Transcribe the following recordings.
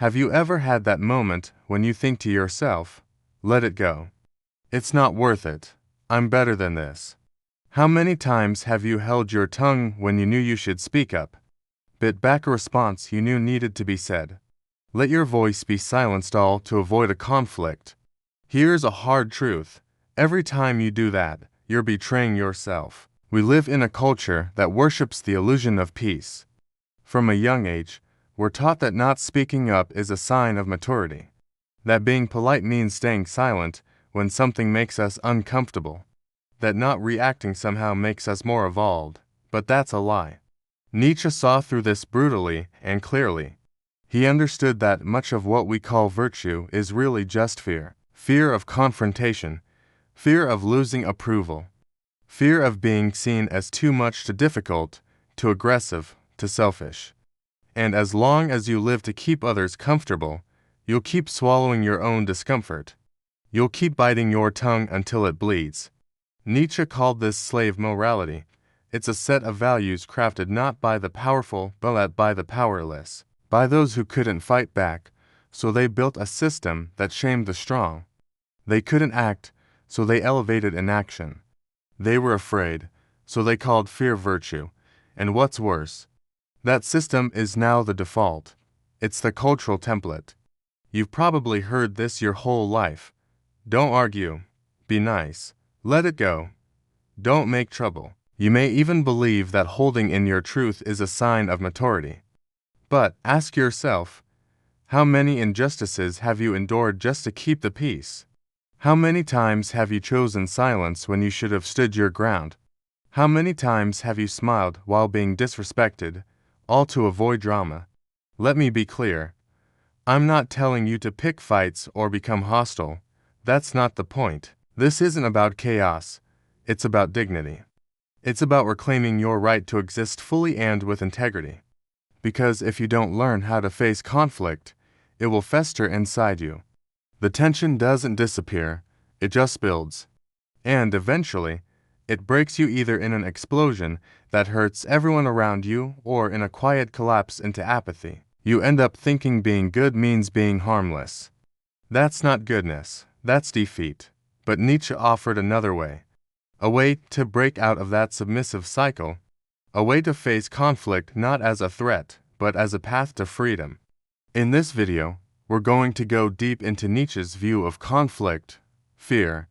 Have you ever had that moment when you think to yourself, let it go? It's not worth it. I'm better than this. How many times have you held your tongue when you knew you should speak up? Bit back a response you knew needed to be said. Let your voice be silenced all to avoid a conflict. Here's a hard truth. Every time you do that, you're betraying yourself. We live in a culture that worships the illusion of peace. From a young age, we're taught that not speaking up is a sign of maturity. That being polite means staying silent when something makes us uncomfortable. That not reacting somehow makes us more evolved. But that's a lie. Nietzsche saw through this brutally and clearly. He understood that much of what we call virtue is really just fear. Fear of confrontation. Fear of losing approval. Fear of being seen as too much, too difficult, too aggressive, too selfish. And as long as you live to keep others comfortable, you'll keep swallowing your own discomfort. You'll keep biting your tongue until it bleeds. Nietzsche called this slave morality. It's a set of values crafted not by the powerful but by the powerless, by those who couldn't fight back, so they built a system that shamed the strong. They couldn't act, so they elevated inaction. They were afraid, so they called fear virtue. And what's worse, that system is now the default. It's the cultural template. You've probably heard this your whole life. Don't argue. Be nice. Let it go. Don't make trouble. You may even believe that holding in your truth is a sign of maturity. But ask yourself, how many injustices have you endured just to keep the peace? How many times have you chosen silence when you should have stood your ground? How many times have you smiled while being disrespected, all to avoid drama? Let me be clear. I'm not telling you to pick fights or become hostile. That's not the point. This isn't about chaos. It's about dignity. It's about reclaiming your right to exist fully and with integrity. Because if you don't learn how to face conflict, it will fester inside you. The tension doesn't disappear, it just builds. And eventually, it breaks you either in an explosion that hurts everyone around you or in a quiet collapse into apathy. You end up thinking being good means being harmless. That's not goodness, that's defeat. But Nietzsche offered another way. A way to break out of that submissive cycle. A way to face conflict not as a threat, but as a path to freedom. In this video, we're going to go deep into Nietzsche's view of conflict, fear,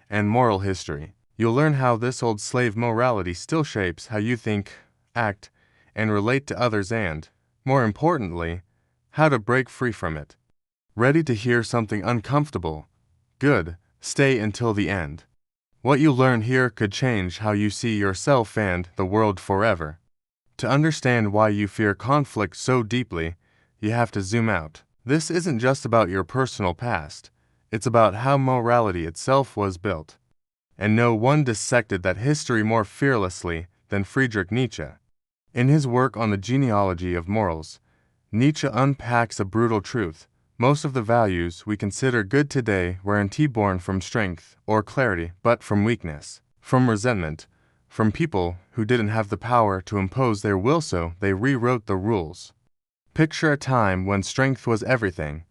and moral history. You'll learn how this old slave morality still shapes how you think, act, and relate to others and, more importantly, how to break free from it. Ready to hear something uncomfortable? Good, stay until the end. What you learn here could change how you see yourself and the world forever. To understand why you fear conflict so deeply, you have to zoom out. This isn't just about your personal past. It's about how morality itself was built. And no one dissected that history more fearlessly than Friedrich Nietzsche. In his work on the genealogy of morals, Nietzsche unpacks a brutal truth. Most of the values we consider good today weren't born from strength or clarity, but from weakness, from resentment, from people who didn't have the power to impose their will, so they rewrote the rules. Picture a time when strength was everything.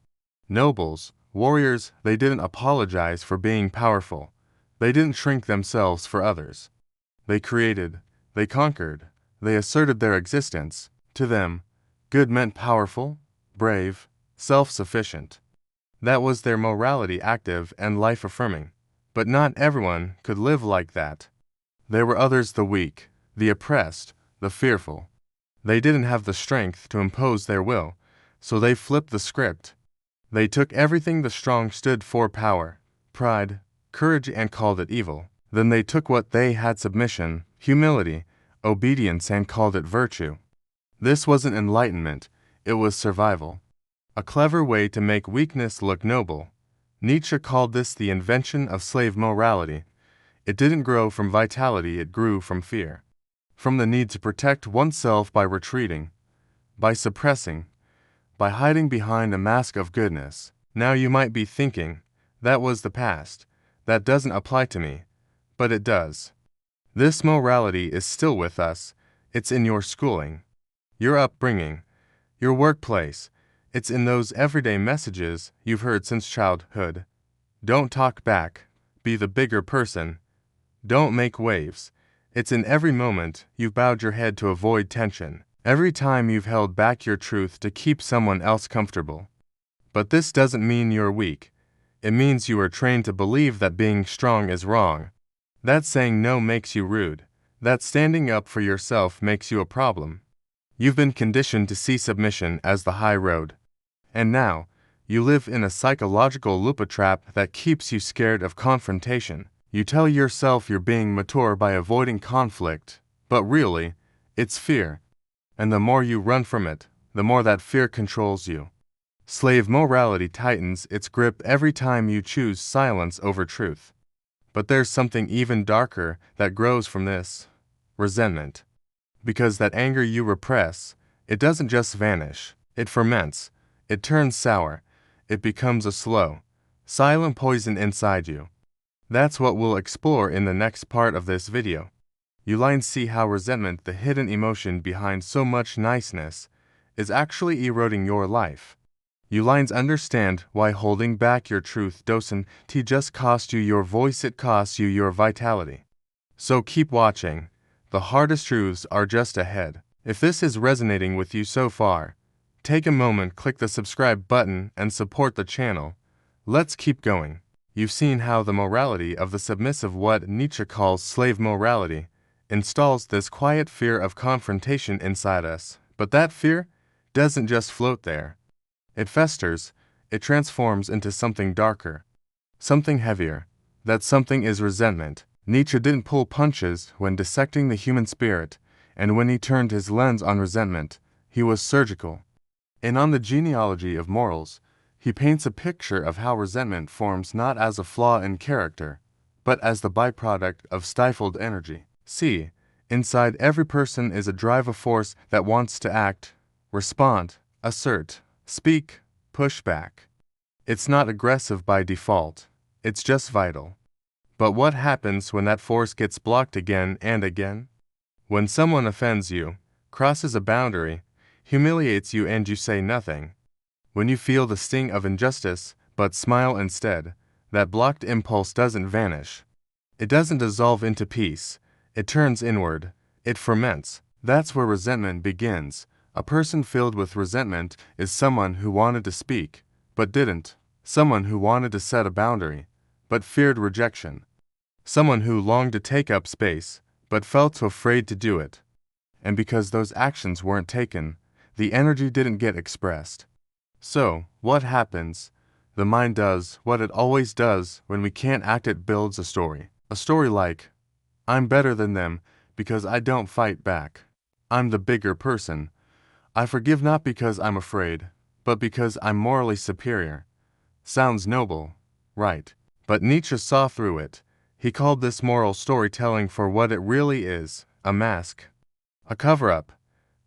Nobles, warriors, they didn't apologize for being powerful. They didn't shrink themselves for others. They created, they conquered, they asserted their existence. To them, good meant powerful, brave, self-sufficient. That was their morality, active and life-affirming. But not everyone could live like that. There were others, the weak, the oppressed, the fearful. They didn't have the strength to impose their will, so they flipped the script. They took everything the strong stood for, power, pride, courage, and called it evil. Then they took what they had, submission, humility, obedience, and called it virtue. This wasn't enlightenment, it was survival. A clever way to make weakness look noble. Nietzsche called this the invention of slave morality. It didn't grow from vitality, it grew from fear. From the need to protect oneself by retreating, by suppressing, by hiding behind a mask of goodness. Now you might be thinking, that was the past. That doesn't apply to me. But it does. This morality is still with us. It's in your schooling, your upbringing, your workplace. It's in those everyday messages you've heard since childhood. Don't talk back. Be the bigger person. Don't make waves. It's in every moment you've bowed your head to avoid tension. Every time you've held back your truth to keep someone else comfortable. But this doesn't mean you're weak. It means you are trained to believe that being strong is wrong. That saying no makes you rude. That standing up for yourself makes you a problem. You've been conditioned to see submission as the high road. And now, you live in a psychological loop trap that keeps you scared of confrontation. You tell yourself you're being mature by avoiding conflict, but really, it's fear. And the more you run from it, the more that fear controls you. Slave morality tightens its grip every time you choose silence over truth. But there's something even darker that grows from this: resentment. Because that anger you repress, it doesn't just vanish, it ferments, it turns sour, it becomes a slow, silent poison inside you. That's what we'll explore in the next part of this video. You lines see how resentment, the hidden emotion behind so much niceness, is actually eroding your life. You lines understand why holding back your truth doesn't just cost you your voice, it costs you your vitality. So keep watching. The hardest truths are just ahead. If this is resonating with you so far, take a moment, click the subscribe button, and support the channel. Let's keep going. You've seen how the morality of the submissive, what Nietzsche calls slave morality, installs this quiet fear of confrontation inside us. But that fear doesn't just float there. It festers, it transforms into something darker, something heavier. That something is resentment. Nietzsche didn't pull punches when dissecting the human spirit, and when he turned his lens on resentment, he was surgical. And on the genealogy of morals, he paints a picture of how resentment forms not as a flaw in character, but as the byproduct of stifled energy. See, inside every person is a drive force that wants to act, respond, assert, speak, push back. It's not aggressive by default, it's just vital. But what happens when that force gets blocked again and again? When someone offends you, crosses a boundary, humiliates you, and you say nothing. When you feel the sting of injustice, but smile instead, that blocked impulse doesn't vanish. It doesn't dissolve into peace. It turns inward. It ferments. That's where resentment begins. A person filled with resentment is someone who wanted to speak, but didn't. Someone who wanted to set a boundary, but feared rejection. Someone who longed to take up space, but felt too afraid to do it. And because those actions weren't taken, the energy didn't get expressed. So, what happens? The mind does what it always does when we can't act. It builds a story. A story like, I'm better than them because I don't fight back. I'm the bigger person. I forgive not because I'm afraid, but because I'm morally superior. Sounds noble, right? But Nietzsche saw through it. He called this moral storytelling for what it really is: a mask, a cover-up,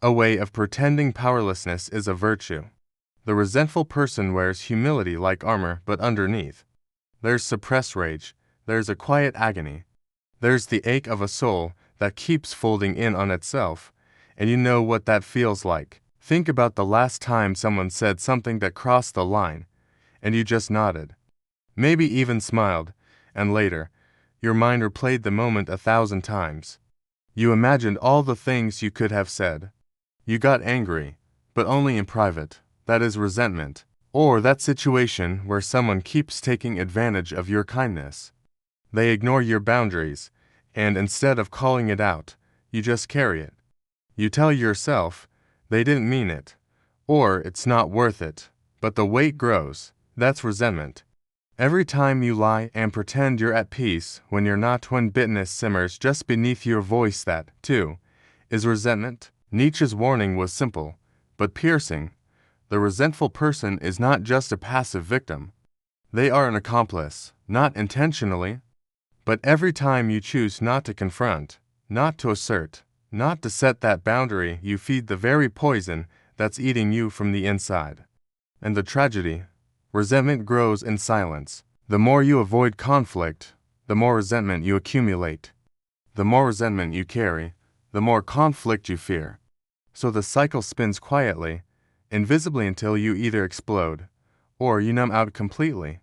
a way of pretending powerlessness is a virtue. The resentful person wears humility like armor, but underneath, there's suppressed rage, there's a quiet agony, there's the ache of a soul that keeps folding in on itself, and you know what that feels like. Think about the last time someone said something that crossed the line, and you just nodded, maybe even smiled, and later, your mind replayed the moment 1,000 times. You imagined all the things you could have said. You got angry, but only in private. That is resentment. Or that situation where someone keeps taking advantage of your kindness. They ignore your boundaries, and instead of calling it out, you just carry it. You tell yourself, they didn't mean it, or it's not worth it, but the weight grows. That's resentment. Every time you lie and pretend you're at peace when you're not, when bitterness simmers just beneath your voice, that, too, is resentment. Nietzsche's warning was simple, but piercing. The resentful person is not just a passive victim. They are an accomplice, not intentionally, but every time you choose not to confront, not to assert, not to set that boundary, you feed the very poison that's eating you from the inside. And the tragedy: resentment grows in silence. The more you avoid conflict, the more resentment you accumulate. The more resentment you carry, the more conflict you fear. So the cycle spins quietly, invisibly until you either explode or you numb out completely.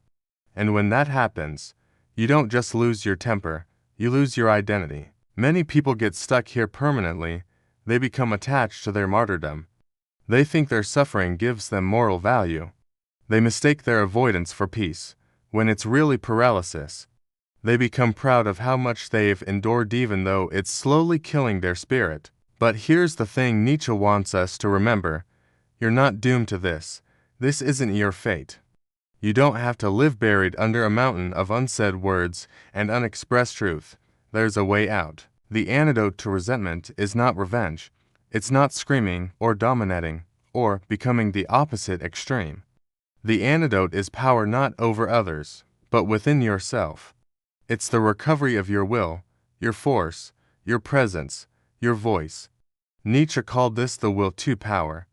And when that happens, you don't just lose your temper, you lose your identity. Many people get stuck here permanently. They become attached to their martyrdom. They think their suffering gives them moral value. They mistake their avoidance for peace, when it's really paralysis. They become proud of how much they've endured even though it's slowly killing their spirit. But here's the thing Nietzsche wants us to remember. You're not doomed to this. This isn't your fate. You don't have to live buried under a mountain of unsaid words and unexpressed truth. There's a way out. The antidote to resentment is not revenge. It's not screaming or dominating or becoming the opposite extreme. The antidote is power not over others, but within yourself. It's the recovery of your will, your force, your presence, your voice. Nietzsche called this the will to power.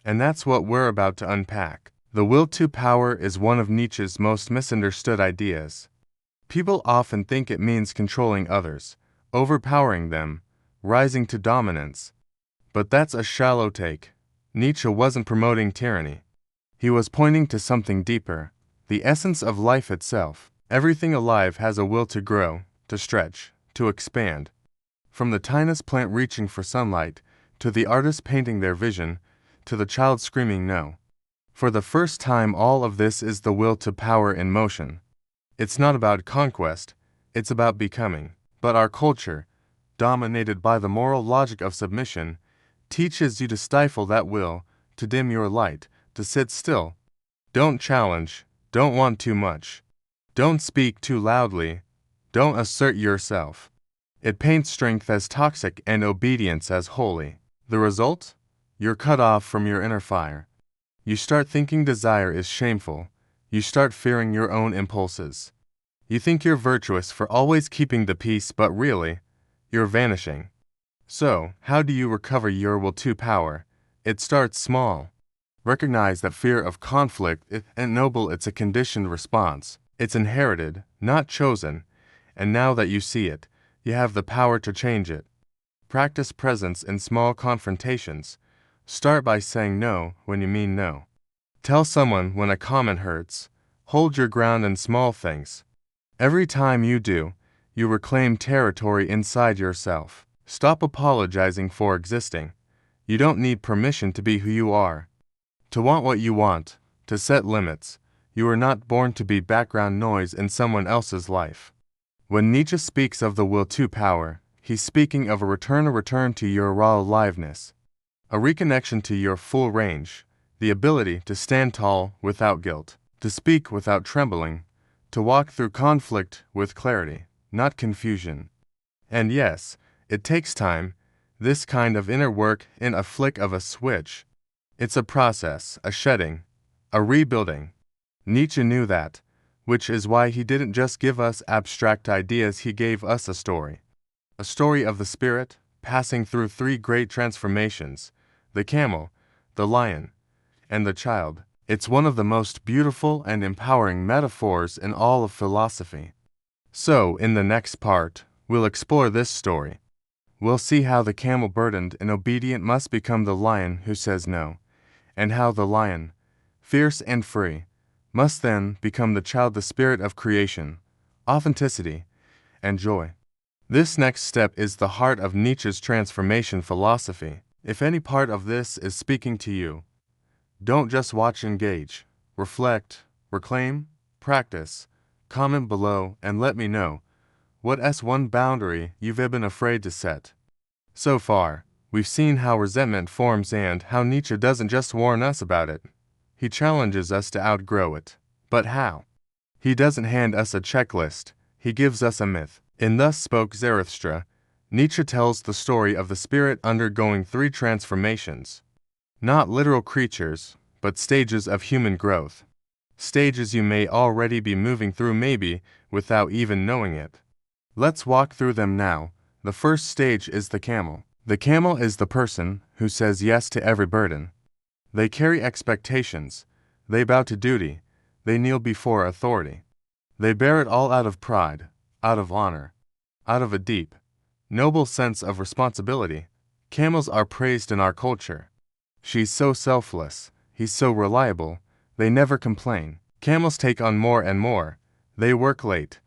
And that's what we're about to unpack. The will to power is one of Nietzsche's most misunderstood ideas. People often think it means controlling others, overpowering them, rising to dominance. But that's a shallow take. Nietzsche wasn't promoting tyranny. He was pointing to something deeper, the essence of life itself. Everything alive has a will to grow, to stretch, to expand. From the tiniest plant reaching for sunlight, to the artist painting their vision, to the child screaming no. For the first time, all of this is the will to power in motion. It's not about conquest, it's about becoming. But our culture, dominated by the moral logic of submission, teaches you to stifle that will, to dim your light, to sit still. Don't challenge, don't want too much. Don't speak too loudly, don't assert yourself. It paints strength as toxic and obedience as holy. The result? You're cut off from your inner fire. You start thinking desire is shameful. You start fearing your own impulses. You think you're virtuous for always keeping the peace, but really, you're vanishing. So, how do you recover your will to power? It starts small. Recognize that fear of conflict isn't noble, it's a conditioned response. It's inherited, not chosen, and now that you see it, you have the power to change it. Practice presence in small confrontations. Start by saying no when you mean no. Tell someone when a comment hurts. Hold your ground in small things. Every time you do, you reclaim territory inside yourself. Stop apologizing for existing. You don't need permission to be who you are. To want what you want, to set limits. You are not born to be background noise in someone else's life. When Nietzsche speaks of the will to power, he's speaking of a return to your raw aliveness. A reconnection to your full range, the ability to stand tall without guilt, to speak without trembling, to walk through conflict with clarity, not confusion. And yes, it takes time, this kind of inner work in a flick of a switch. It's a process, a shedding, a rebuilding. Nietzsche knew that, which is why he didn't just give us abstract ideas, he gave us a story. A story of the spirit, passing through three great transformations: the camel, the lion, and the child. It's one of the most beautiful and empowering metaphors in all of philosophy. So, in the next part, we'll explore this story. We'll see how the camel burdened and obedient must become the lion who says no, and how the lion, fierce and free, must then become the child, the spirit of creation, authenticity, and joy. This next step is the heart of Nietzsche's transformation philosophy. If any part of this is speaking to you, don't just watch, engage, reflect, reclaim, practice. Comment below and let me know what's one boundary you've been afraid to set. So far, we've seen how resentment forms and how Nietzsche doesn't just warn us about it. He challenges us to outgrow it. But how? He doesn't hand us a checklist, he gives us a myth. In Thus Spoke Zarathustra, Nietzsche tells the story of the spirit undergoing three transformations. Not literal creatures, but stages of human growth. Stages you may already be moving through, maybe without even knowing it. Let's walk through them now. The first stage is the camel. The camel is the person who says yes to every burden. They carry expectations. They bow to duty. They kneel before authority. They bear it all out of pride, out of honor, out of a deep, noble sense of responsibility. Camels are praised in our culture. She's so selfless. he's so reliable, they never complain. Camels take on more and more, they work late.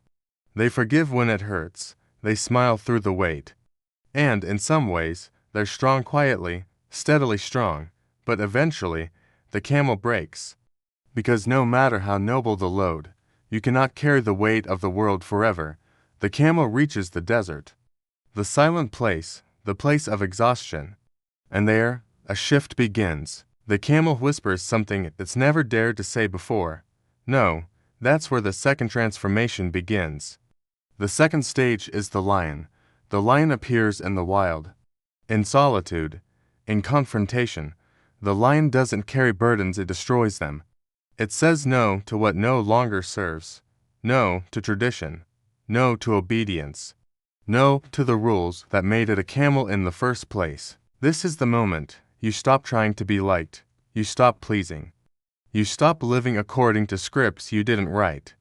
They forgive when it hurts, they smile through the weight. And, in some ways, they're strong quietly, steadily strong, but eventually, the camel breaks. Because no matter how noble the load, you cannot carry the weight of the world forever. The camel reaches the desert, the silent place, the place of exhaustion. And there, a shift begins. The camel whispers something it's never dared to say before. No, that's where the second transformation begins. The second stage is the lion. The lion appears in the wild. In solitude, in confrontation, the lion doesn't carry burdens, it destroys them. It says no to what no longer serves. No to tradition. No to obedience. No to the rules that made it a camel in the first place. This is the moment you stop trying to be liked. You stop pleasing. You stop living according to scripts you didn't write.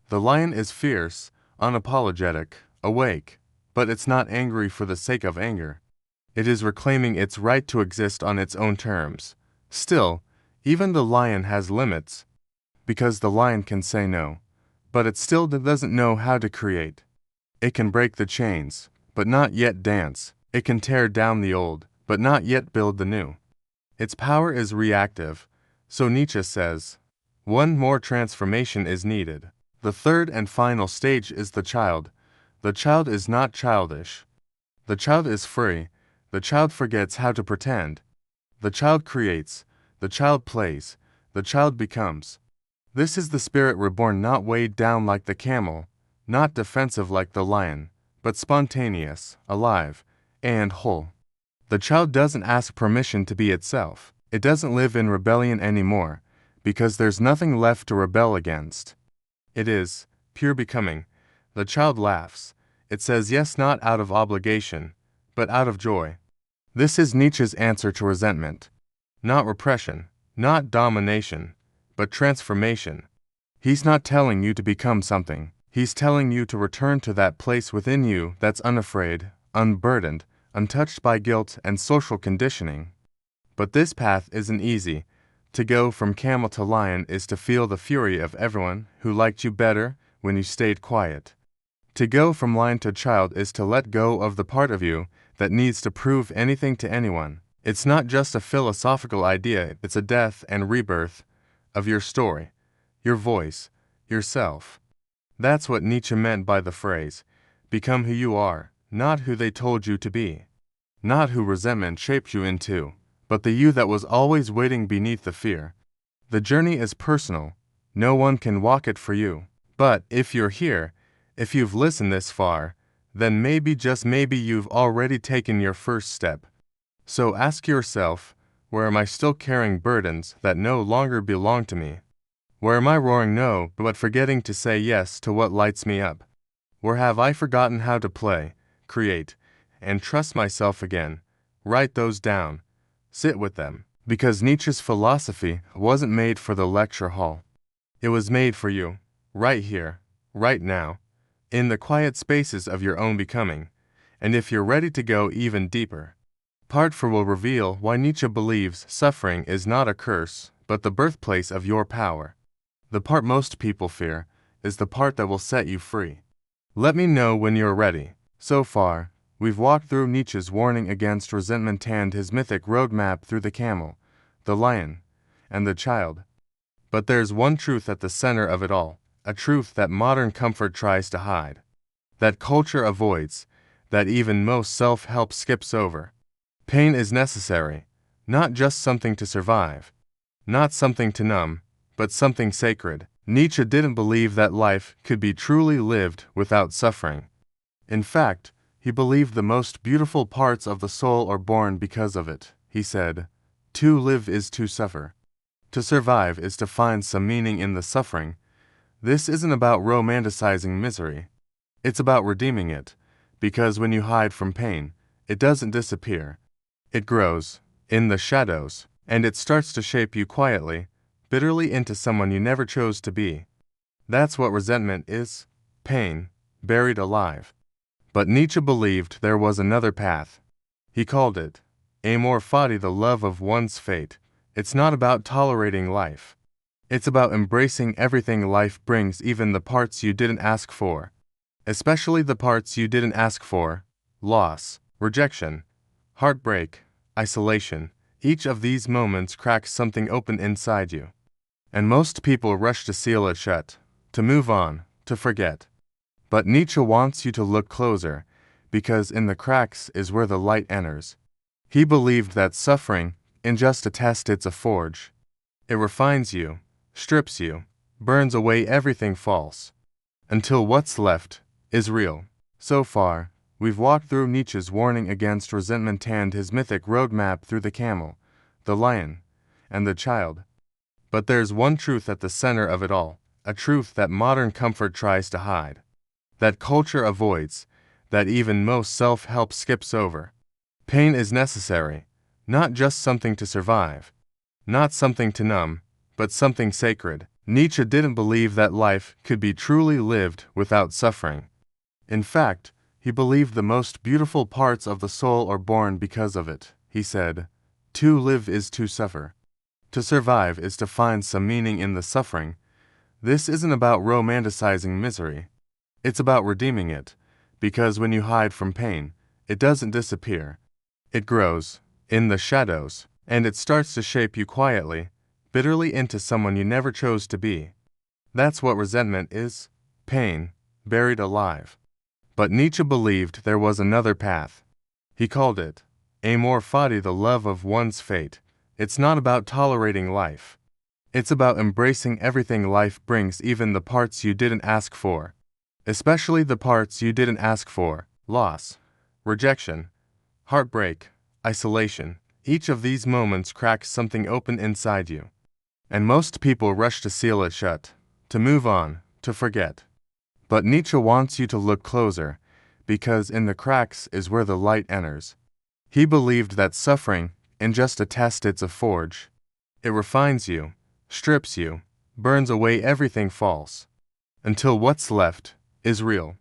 The lion is fierce, unapologetic, awake, but it's not angry for the sake of anger. It is reclaiming its right to exist on its own terms. Still, even the lion has limits, because the lion can say no. But it still doesn't know how to create. It can break the chains, but not yet dance. It can tear down the old, but not yet build the new. Its power is reactive, so Nietzsche says, one more transformation is needed. The third and final stage is the child. The child is not childish. The child is free. The child forgets how to pretend. The child creates. The child plays. The child becomes. This is the spirit reborn, not weighed down like the camel, not defensive like the lion, but spontaneous, alive, and whole. The child doesn't ask permission to be itself. It doesn't live in rebellion anymore, because there's nothing left to rebel against. It is pure becoming. The child laughs. It says yes, not out of obligation, but out of joy. This is Nietzsche's answer to resentment. Not repression, not domination, but transformation. He's not telling you to become something. He's telling you to return to that place within you that's unafraid, unburdened, untouched by guilt and social conditioning. But this path isn't easy. To go from camel to lion is to feel the fury of everyone who liked you better when you stayed quiet. To go from lion to child is to let go of the part of you that needs to prove anything to anyone. It's not just a philosophical idea, it's a death and rebirth of your story, your voice, yourself. That's what Nietzsche meant by the phrase, become who you are, not who they told you to be. Not who resentment shaped you into, but the you that was always waiting beneath the fear. The journey is personal. No one can walk it for you. But if you're here, if you've listened this far, then maybe, just maybe, you've already taken your first step. So ask yourself, where am I still carrying burdens that no longer belong to me? Where am I roaring no, but forgetting to say yes to what lights me up? Where have I forgotten how to play, create, and trust myself again? Write those down. Sit with them. Because Nietzsche's philosophy wasn't made for the lecture hall. It was made for you, right here, right now, in the quiet spaces of your own becoming. And if you're ready to go even deeper, Part 4 will reveal why Nietzsche believes suffering is not a curse, but the birthplace of your power. The part most people fear is the part that will set you free. Let me know when you're ready. So far, we've walked through Nietzsche's warning against resentment and his mythic roadmap through the camel, the lion, and the child. But there's one truth at the center of it all, a truth that modern comfort tries to hide, that culture avoids, that even most self-help skips over. Pain is necessary, not just something to survive, not something to numb, but something sacred. Nietzsche didn't believe that life could be truly lived without suffering. In fact, he believed the most beautiful parts of the soul are born because of it. He said, "To live is to suffer. To survive is to find some meaning in the suffering." This isn't about romanticizing misery. It's about redeeming it, because when you hide from pain, it doesn't disappear. It grows, in the shadows, and it starts to shape you quietly, bitterly into someone you never chose to be. That's what resentment is, pain, buried alive. But Nietzsche believed there was another path. He called it amor fati, the love of one's fate. It's not about tolerating life. It's about embracing everything life brings, even the parts you didn't ask for. Especially the parts you didn't ask for: loss, rejection, heartbreak, isolation. Each of these moments cracks something open inside you. And most people rush to seal it shut, to move on, to forget. But Nietzsche wants you to look closer, because in the cracks is where the light enters. He believed that suffering isn't just a test, it's a forge. It refines you, strips you, burns away everything false, until what's left is real. So far, we've walked through Nietzsche's warning against resentment and his mythic roadmap through the camel, the lion, and the child. But there's one truth at the center of it all, a truth that modern comfort tries to hide, that culture avoids, that even most self-help skips over. Pain is necessary, not just something to survive, not something to numb, but something sacred. Nietzsche didn't believe that life could be truly lived without suffering. In fact, he believed the most beautiful parts of the soul are born because of it. He said, "To live is to suffer. To survive is to find some meaning in the suffering." This isn't about romanticizing misery. It's about redeeming it, because when you hide from pain, it doesn't disappear. It grows, in the shadows, and it starts to shape you quietly, bitterly into someone you never chose to be. That's what resentment is: pain, buried alive. But Nietzsche believed there was another path. He called it amor fati, the love of one's fate. It's not about tolerating life. It's about embracing everything life brings, even the parts you didn't ask for. Especially the parts you didn't ask for: loss, rejection, heartbreak, isolation. Each of these moments cracks something open inside you. And most people rush to seal it shut, to move on, to forget. But Nietzsche wants you to look closer, because in the cracks is where the light enters. He believed that suffering isn't just a test, it's a forge. It refines you, strips you, burns away everything false, until what's left is real.